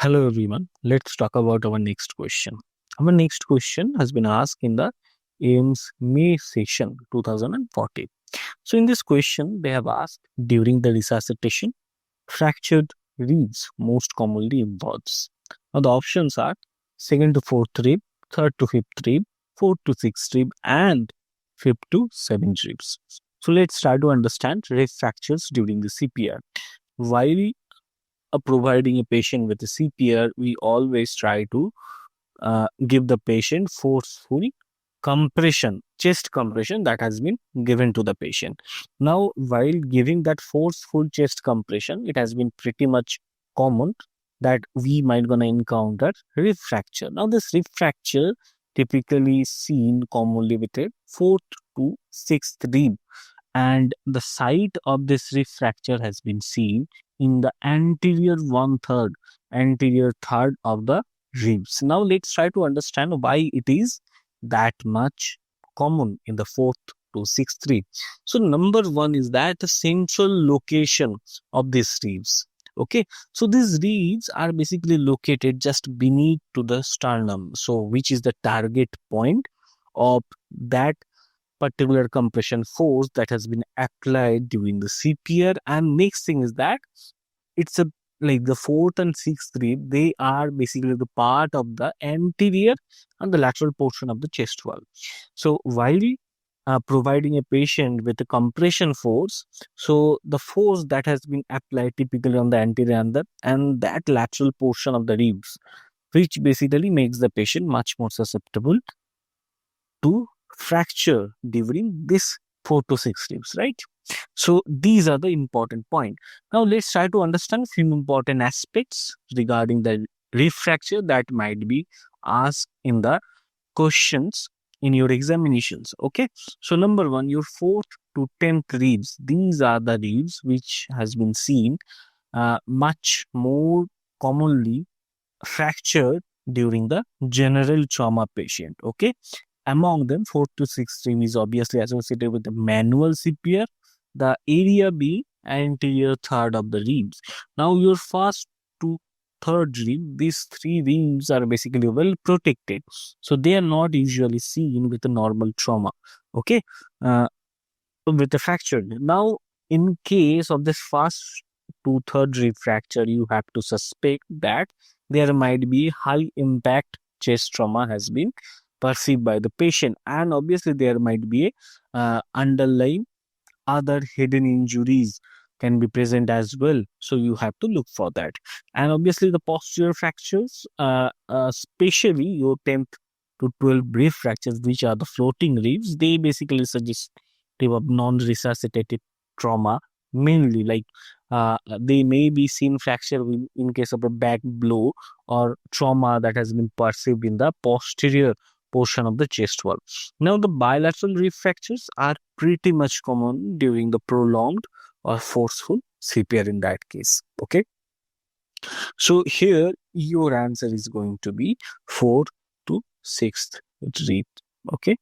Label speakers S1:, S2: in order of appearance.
S1: Hello everyone. Let's talk about our next question. Our next question has been asked in the AIIMS May session 2014. So in this question, they have asked during the resuscitation, fractured ribs most commonly involves. Now the options are second to fourth rib, third to fifth rib, fourth to sixth rib, and fifth to seventh ribs. So let's try to understand rib fractures during the CPR. While providing a patient with a CPR, we always try to give the patient forceful compression, chest compression that has been given to the patient. Now, while giving that forceful chest compression, it has been pretty much common that we might gonna encounter rib fracture. Now, this rib fracture typically seen commonly with a fourth to sixth rib, and the site of this rib fracture has been seen in the anterior third of the ribs. Now let's try to understand why it is that much common in the fourth to sixth rib. So number one is that the central location of these ribs. Okay, so these ribs are basically located just beneath to the sternum, so which is the target point of that particular compression force that has been applied during the CPR. And next thing is that it's a like the fourth and sixth rib, they are basically the part of the anterior and the lateral portion of the chest wall. So while providing a patient with a compression force, so the force that has been applied typically on the anterior and that lateral portion of the ribs, which basically makes the patient much more susceptible to fracture during this 4 to 6 ribs, right? So these are the important point. Now let's try to understand few important aspects regarding the rib fracture that might be asked in the questions in your examinations. Okay, so number one, your 4th to 10th ribs, these are the ribs which has been seen much more commonly fractured during the general trauma patient. Okay, among them, 4th to 6th rib is obviously associated with the manual CPR, the area being anterior third of the ribs. Now, your first to third rib, these three ribs are basically well protected, so they are not usually seen with a normal trauma. Okay, with the fracture. Now, in case of this first to third rib fracture, you have to suspect that there might be high impact chest trauma has been perceived by the patient, and obviously there might be a underlying other hidden injuries can be present as well, so you have to look for that. And obviously the posterior fractures, especially your 10th to 12th rib fractures, which are the floating ribs, they basically suggestive of non-resuscitated trauma, mainly like they may be seen fracture in case of a back blow or trauma that has been perceived in the posterior portion of the chest wall. Now, the bilateral rib fractures are pretty much common during the prolonged or forceful CPR in that case. Okay, so here your answer is going to be 4th to 6th rib. Okay,